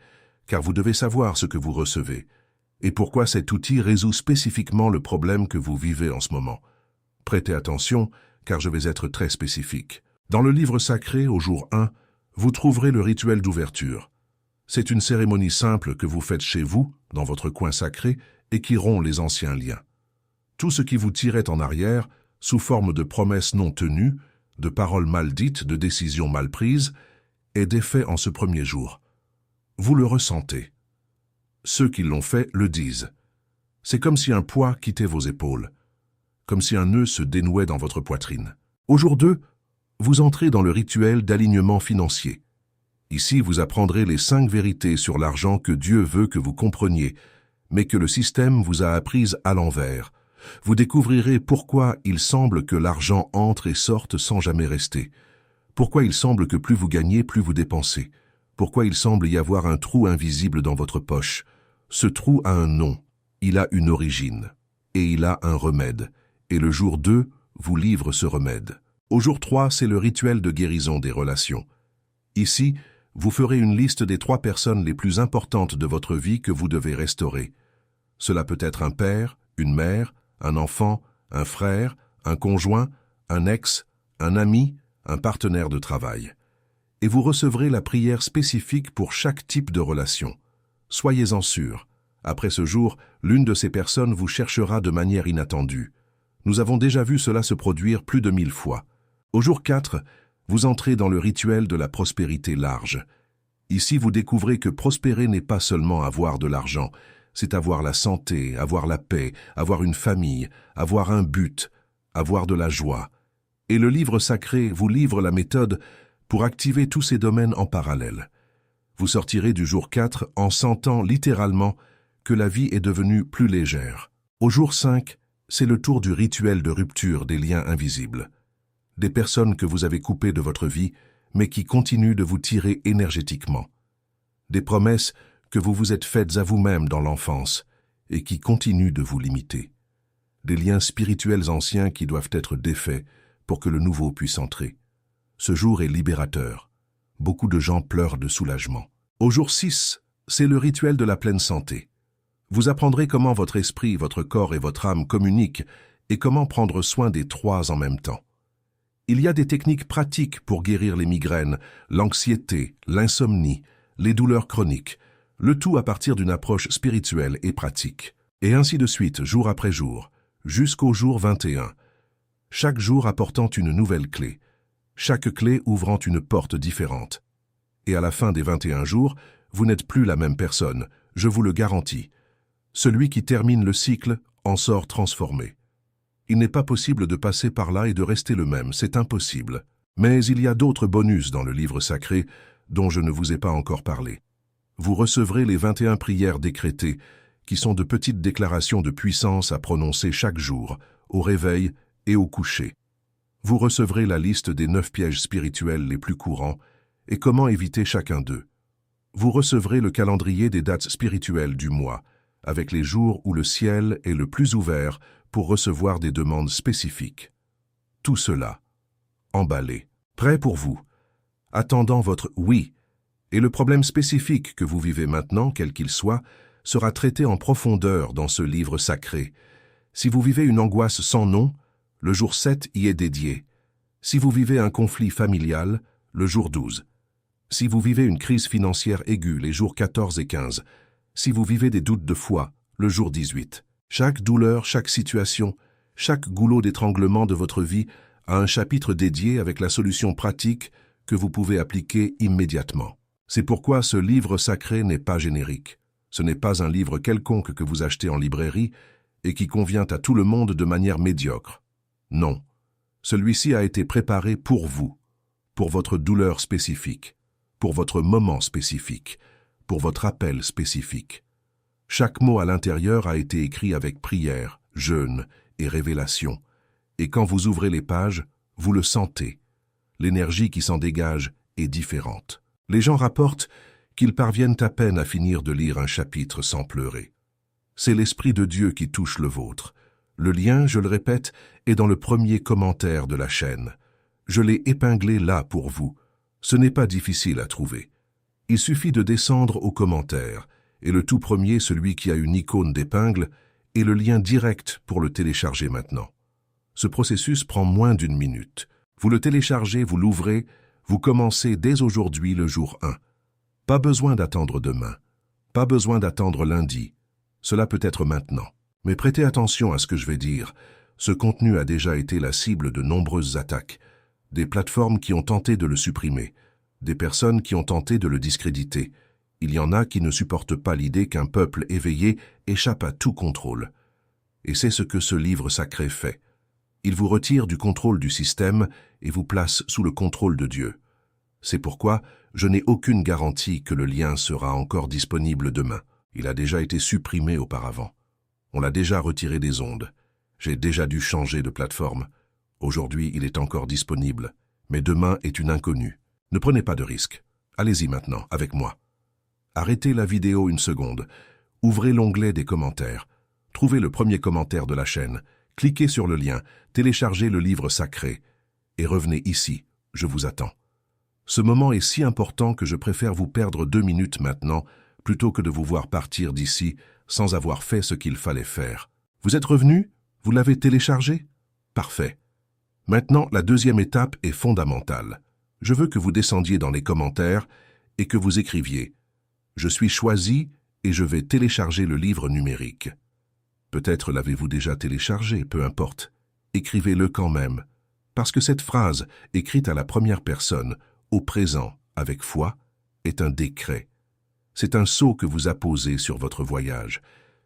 [SPEAKER 1] car vous devez savoir ce que vous recevez et pourquoi cet outil résout spécifiquement le problème que vous vivez en ce moment. Prêtez attention, car je vais être très spécifique. Dans le livre sacré, au jour 1, vous trouverez le rituel d'ouverture. C'est une cérémonie simple que vous faites chez vous, dans votre coin sacré, et qui rompt les anciens liens. Tout ce qui vous tirait en arrière, sous forme de promesses non tenues, de paroles mal dites, de décisions mal prises, est défait en ce premier jour. Vous le ressentez. Ceux qui l'ont fait le disent. C'est comme si un poids quittait vos épaules, comme si un nœud se dénouait dans votre poitrine. Au jour 2, vous entrez dans le rituel d'alignement financier. Ici, vous apprendrez les 5 vérités sur l'argent que Dieu veut que vous compreniez, mais que le système vous a apprises à l'envers. Vous découvrirez pourquoi il semble que l'argent entre et sorte sans jamais rester. Pourquoi il semble que plus vous gagnez, plus vous dépensez. Pourquoi il semble y avoir un trou invisible dans votre poche. Ce trou a un nom, il a une origine, et il a un remède. Et le jour 2 vous livre ce remède. Au jour 3, c'est le rituel de guérison des relations. Ici, vous ferez une liste des 3 personnes les plus importantes de votre vie que vous devez restaurer. Cela peut être un père, une mère, un enfant, un frère, un conjoint, un ex, un ami, un partenaire de travail. Et vous recevrez la prière spécifique pour chaque type de relation. Soyez-en sûrs. Après ce jour, l'une de ces personnes vous cherchera de manière inattendue. Nous avons déjà vu cela se produire plus de 1000 fois. Au jour 4, vous entrez dans le rituel de la prospérité large. Ici, vous découvrez que prospérer n'est pas seulement avoir de l'argent, c'est avoir la santé, avoir la paix, avoir une famille, avoir un but, avoir de la joie. Et le livre sacré vous livre la méthode pour activer tous ces domaines en parallèle. Vous sortirez du jour 4 en sentant littéralement que la vie est devenue plus légère. Au jour 5, c'est le tour du rituel de rupture des liens invisibles. Des personnes que vous avez coupées de votre vie, mais qui continuent de vous tirer énergétiquement. Des promesses que vous vous êtes faites à vous-même dans l'enfance et qui continuent de vous limiter. Des liens spirituels anciens qui doivent être défaits pour que le nouveau puisse entrer. Ce jour est libérateur. Beaucoup de gens pleurent de soulagement. Au jour 6, c'est le rituel de la pleine santé. Vous apprendrez comment votre esprit, votre corps et votre âme communiquent et comment prendre soin des 3 en même temps. Il y a des techniques pratiques pour guérir les migraines, l'anxiété, l'insomnie, les douleurs chroniques, le tout à partir d'une approche spirituelle et pratique. Et ainsi de suite, jour après jour, jusqu'au jour 21. Chaque jour apportant une nouvelle clé, chaque clé ouvrant une porte différente. Et à la fin des 21 jours, vous n'êtes plus la même personne, je vous le garantis. Celui qui termine le cycle en sort transformé. Il n'est pas possible de passer par là et de rester le même, c'est impossible. Mais il y a d'autres bonus dans le livre sacré dont je ne vous ai pas encore parlé. Vous recevrez les 21 prières décrétées, qui sont de petites déclarations de puissance à prononcer chaque jour, au réveil et au coucher. Vous recevrez la liste des 9 pièges spirituels les plus courants et comment éviter chacun d'eux. Vous recevrez le calendrier des dates spirituelles du mois, avec les jours où le ciel est le plus ouvert pour recevoir des demandes spécifiques. Tout cela, emballé, prêt pour vous, attendant votre « oui ». Et le problème spécifique que vous vivez maintenant, quel qu'il soit, sera traité en profondeur dans ce livre sacré. Si vous vivez une angoisse sans nom, le jour 7 y est dédié. Si vous vivez un conflit familial, le jour 12. Si vous vivez une crise financière aiguë, les jours 14 et 15. Si vous vivez des doutes de foi, le jour 18. Chaque douleur, chaque situation, chaque goulot d'étranglement de votre vie a un chapitre dédié avec la solution pratique que vous pouvez appliquer immédiatement. C'est pourquoi ce livre sacré n'est pas générique. Ce n'est pas un livre quelconque que vous achetez en librairie et qui convient à tout le monde de manière médiocre. Non, celui-ci a été préparé pour vous, pour votre douleur spécifique, pour votre moment spécifique, pour votre appel spécifique. Chaque mot à l'intérieur a été écrit avec prière, jeûne et révélation. Et quand vous ouvrez les pages, vous le sentez. L'énergie qui s'en dégage est différente. Les gens rapportent qu'ils parviennent à peine à finir de lire un chapitre sans pleurer. C'est l'Esprit de Dieu qui touche le vôtre. Le lien, je le répète, est dans le premier commentaire de la chaîne. Je l'ai épinglé là pour vous. Ce n'est pas difficile à trouver. Il suffit de descendre aux commentaires, et le tout premier, celui qui a une icône d'épingle, est le lien direct pour le télécharger maintenant. Ce processus prend moins d'1 minute. Vous le téléchargez, vous l'ouvrez, vous commencez dès aujourd'hui le jour 1. Pas besoin d'attendre demain. Pas besoin d'attendre lundi. Cela peut être maintenant. Mais prêtez attention à ce que je vais dire. Ce contenu a déjà été la cible de nombreuses attaques. Des plateformes qui ont tenté de le supprimer. Des personnes qui ont tenté de le discréditer. Il y en a qui ne supportent pas l'idée qu'un peuple éveillé échappe à tout contrôle. Et c'est ce que ce livre sacré fait. Il vous retire du contrôle du système et vous place sous le contrôle de Dieu. C'est pourquoi je n'ai aucune garantie que le lien sera encore disponible demain. Il a déjà été supprimé auparavant. On l'a déjà retiré des ondes. J'ai déjà dû changer de plateforme. Aujourd'hui, il est encore disponible. Mais demain est une inconnue. Ne prenez pas de risques. Allez-y maintenant, avec moi. Arrêtez la vidéo 1 seconde. Ouvrez l'onglet des commentaires. Trouvez le premier commentaire de la chaîne. Cliquez sur le lien, téléchargez le livre sacré et revenez ici, je vous attends. Ce moment est si important que je préfère vous perdre 2 minutes maintenant plutôt que de vous voir partir d'ici sans avoir fait ce qu'il fallait faire. Vous êtes revenu? Vous l'avez téléchargé? Parfait. Maintenant, la deuxième étape est fondamentale. Je veux que vous descendiez dans les commentaires et que vous écriviez « Je suis choisi et je vais télécharger le livre numérique ». Peut-être l'avez-vous déjà téléchargé, peu importe. Écrivez-le quand même. Parce que cette phrase, écrite à la première personne, au présent, avec foi, est un décret. C'est un sceau que vous apposez sur votre voyage.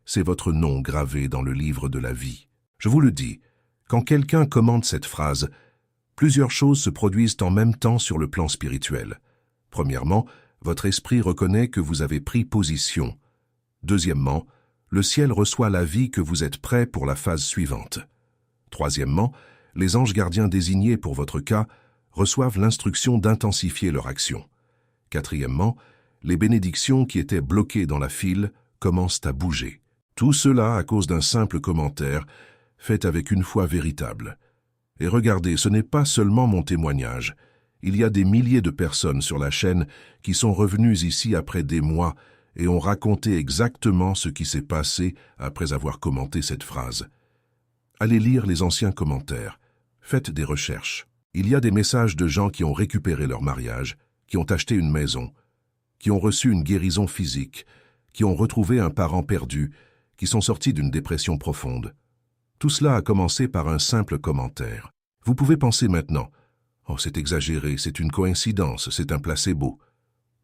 [SPEAKER 1] C'est votre nom gravé dans le livre de la vie. Je vous le dis, quand quelqu'un commande cette phrase, plusieurs choses se produisent en même temps sur le plan spirituel. Premièrement, votre esprit reconnaît que vous avez pris position. Deuxièmement, le ciel reçoit l'avis que vous êtes prêt pour la phase suivante. Troisièmement, les anges gardiens désignés pour votre cas reçoivent l'instruction d'intensifier leur action. Quatrièmement, les bénédictions qui étaient bloquées dans la file commencent à bouger. Tout cela à cause d'un simple commentaire fait avec une foi véritable. Et regardez, ce n'est pas seulement mon témoignage. Il y a des milliers de personnes sur la chaîne qui sont revenues ici après des mois et ont raconté exactement ce qui s'est passé après avoir commenté cette phrase. Allez lire les anciens commentaires. Faites des recherches. Il y a des messages de gens qui ont récupéré leur mariage, qui ont acheté une maison, qui ont reçu une guérison physique, qui ont retrouvé un parent perdu, qui sont sortis d'une dépression profonde. Tout cela a commencé par un simple commentaire. Vous pouvez penser maintenant, « Oh, c'est exagéré, c'est une coïncidence, c'est un placebo. »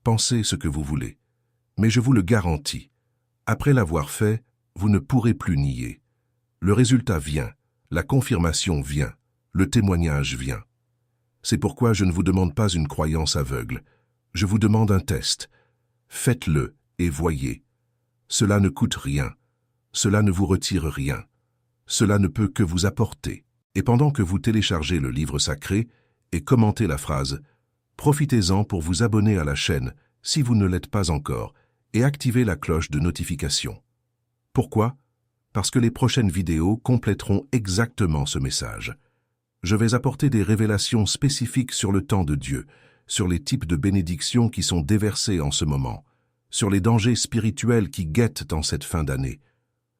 [SPEAKER 1] Pensez ce que vous voulez. Mais je vous le garantis, après l'avoir fait, vous ne pourrez plus nier. Le résultat vient, la confirmation vient, le témoignage vient. C'est pourquoi je ne vous demande pas une croyance aveugle. Je vous demande un test. Faites-le et voyez. Cela ne coûte rien. Cela ne vous retire rien. Cela ne peut que vous apporter. Et pendant que vous téléchargez le livre sacré et commentez la phrase, profitez-en pour vous abonner à la chaîne si vous ne l'êtes pas encore et activez la cloche de notification. Pourquoi? Parce que les prochaines vidéos compléteront exactement ce message. Je vais apporter des révélations spécifiques sur le temps de Dieu, sur les types de bénédictions qui sont déversées en ce moment, sur les dangers spirituels qui guettent en cette fin d'année.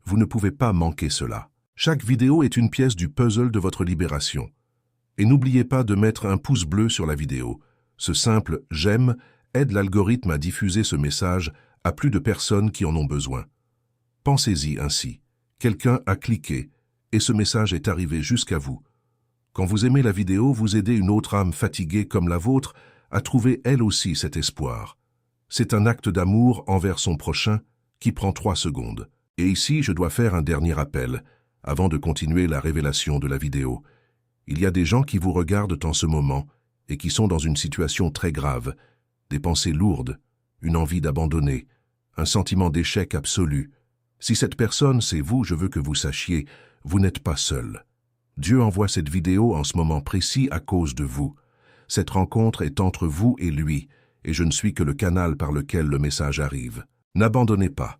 [SPEAKER 1] Vous ne pouvez pas manquer cela. Chaque vidéo est une pièce du puzzle de votre libération. Et n'oubliez pas de mettre un pouce bleu sur la vidéo. Ce simple « j'aime » aide l'algorithme à diffuser ce message à plus de personnes qui en ont besoin. Pensez-y ainsi. Quelqu'un a cliqué et ce message est arrivé jusqu'à vous. Quand vous aimez la vidéo, vous aidez une autre âme fatiguée comme la vôtre à trouver elle aussi cet espoir. C'est un acte d'amour envers son prochain qui prend 3 secondes. Et ici, je dois faire un dernier appel avant de continuer la révélation de la vidéo. Il y a des gens qui vous regardent en ce moment et qui sont dans une situation très grave, des pensées lourdes, une envie d'abandonner, un sentiment d'échec absolu. Si cette personne, c'est vous, je veux que vous sachiez, vous n'êtes pas seul. Dieu envoie cette vidéo en ce moment précis à cause de vous. Cette rencontre est entre vous et lui, et je ne suis que le canal par lequel le message arrive. N'abandonnez pas.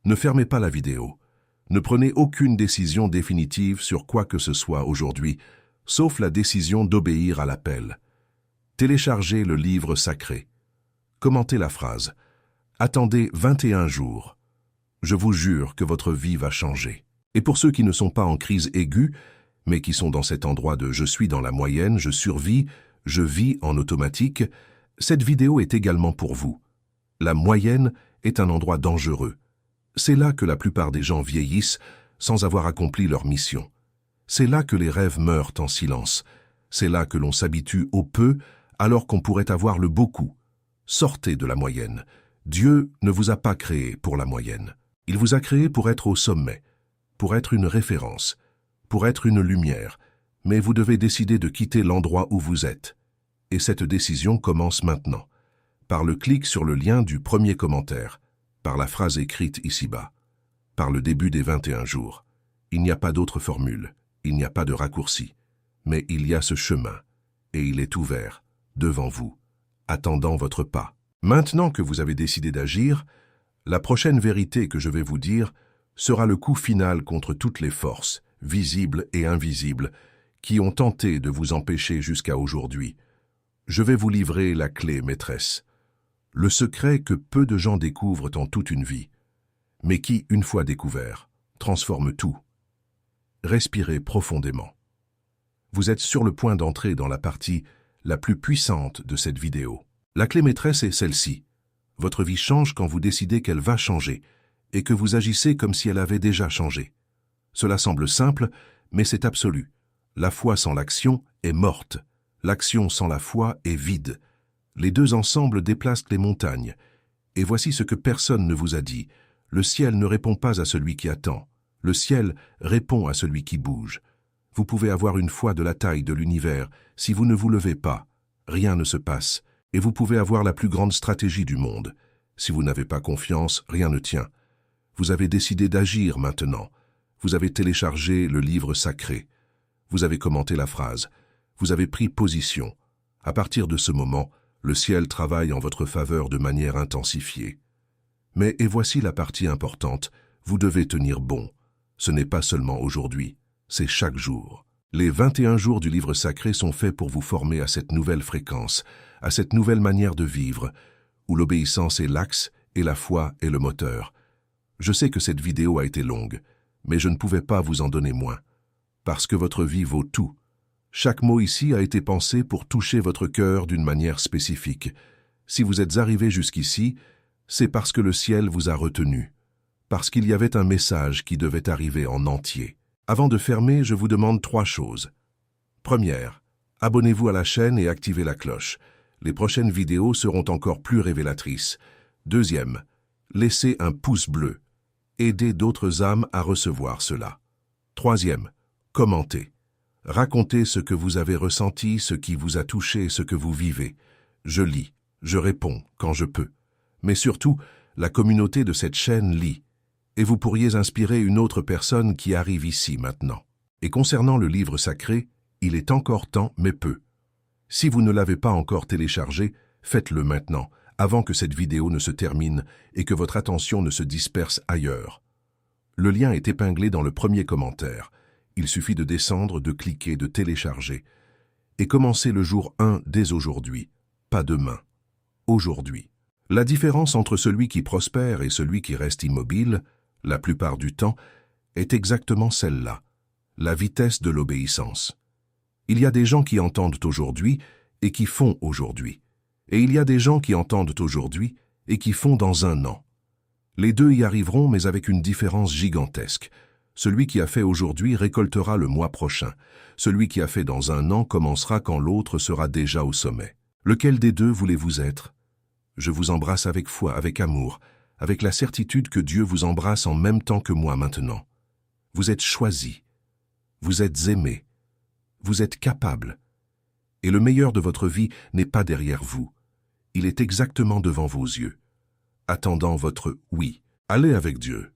[SPEAKER 1] Ne fermez pas la vidéo. Ne prenez aucune décision définitive sur quoi que ce soit aujourd'hui, sauf la décision d'obéir à l'appel. Téléchargez le livre sacré. Commentez la phrase. Attendez 21 jours. Je vous jure que votre vie va changer. Et pour ceux qui ne sont pas en crise aiguë, mais qui sont dans cet endroit de « je suis dans la moyenne, je survis, je vis en automatique », cette vidéo est également pour vous. La moyenne est un endroit dangereux. C'est là que la plupart des gens vieillissent sans avoir accompli leur mission. C'est là que les rêves meurent en silence. C'est là que l'on s'habitue au peu alors qu'on pourrait avoir le beaucoup. Sortez de la moyenne. Dieu ne vous a pas créé pour la moyenne. Il vous a créé pour être au sommet, pour être une référence, pour être une lumière, mais vous devez décider de quitter l'endroit où vous êtes. Et cette décision commence maintenant, par le clic sur le lien du premier commentaire, par la phrase écrite ici-bas, par le début des 21 jours. Il n'y a pas d'autre formule, il n'y a pas de raccourci, mais il y a ce chemin, et il est ouvert, devant vous, attendant votre pas. Maintenant que vous avez décidé d'agir, la prochaine vérité que je vais vous dire sera le coup final contre toutes les forces, visibles et invisibles, qui ont tenté de vous empêcher jusqu'à aujourd'hui. Je vais vous livrer la clé maîtresse, le secret que peu de gens découvrent en toute une vie, mais qui, une fois découvert, transforme tout. Respirez profondément. Vous êtes sur le point d'entrer dans la partie la plus puissante de cette vidéo. La clé maîtresse est celle-ci. Votre vie change quand vous décidez qu'elle va changer et que vous agissez comme si elle avait déjà changé. Cela semble simple, mais c'est absolu. La foi sans l'action est morte. L'action sans la foi est vide. Les deux ensemble déplacent les montagnes. Et voici ce que personne ne vous a dit. Le ciel ne répond pas à celui qui attend. Le ciel répond à celui qui bouge. Vous pouvez avoir une foi de la taille de l'univers. Si vous ne vous levez pas, rien ne se passe. Et vous pouvez avoir la plus grande stratégie du monde. Si vous n'avez pas confiance, rien ne tient. Vous avez décidé d'agir maintenant. Vous avez téléchargé le livre sacré. Vous avez commenté la phrase. Vous avez pris position. À partir de ce moment, le ciel travaille en votre faveur de manière intensifiée. Mais, et voici la partie importante, vous devez tenir bon. Ce n'est pas seulement aujourd'hui, c'est chaque jour. Les 21 jours du livre sacré sont faits pour vous former à cette nouvelle fréquence, à cette nouvelle manière de vivre, où l'obéissance est l'axe et la foi est le moteur. Je sais que cette vidéo a été longue, mais je ne pouvais pas vous en donner moins, parce que votre vie vaut tout. Chaque mot ici a été pensé pour toucher votre cœur d'une manière spécifique. Si vous êtes arrivé jusqu'ici, c'est parce que le ciel vous a retenu, parce qu'il y avait un message qui devait arriver en entier. Avant de fermer, je vous demande 3 choses. Première, abonnez-vous à la chaîne et activez la cloche. Les prochaines vidéos seront encore plus révélatrices. Deuxième, laissez un pouce bleu. Aidez d'autres âmes à recevoir cela. Troisième, commentez. Racontez ce que vous avez ressenti, ce qui vous a touché, ce que vous vivez. Je lis, je réponds quand je peux. Mais surtout, la communauté de cette chaîne lit. Et vous pourriez inspirer une autre personne qui arrive ici maintenant. Et concernant le livre sacré, il est encore temps, mais peu. Si vous ne l'avez pas encore téléchargé, faites-le maintenant, avant que cette vidéo ne se termine et que votre attention ne se disperse ailleurs. Le lien est épinglé dans le premier commentaire. Il suffit de descendre, de cliquer, de télécharger. Et commencez le jour 1 dès aujourd'hui, pas demain. Aujourd'hui. La différence entre celui qui prospère et celui qui reste immobile, la plupart du temps, est exactement celle-là, la vitesse de l'obéissance. Il y a des gens qui entendent aujourd'hui et qui font aujourd'hui. Et il y a des gens qui entendent aujourd'hui et qui font dans 1 an. Les deux y arriveront, mais avec une différence gigantesque. Celui qui a fait aujourd'hui récoltera le mois prochain. Celui qui a fait dans 1 an commencera quand l'autre sera déjà au sommet. Lequel des deux voulez-vous être? Je vous embrasse avec foi, avec amour, avec la certitude que Dieu vous embrasse en même temps que moi maintenant. Vous êtes choisi. Vous êtes aimé. Vous êtes capable. Et le meilleur de votre vie n'est pas derrière vous. Il est exactement devant vos yeux, attendant votre oui. Allez avec Dieu.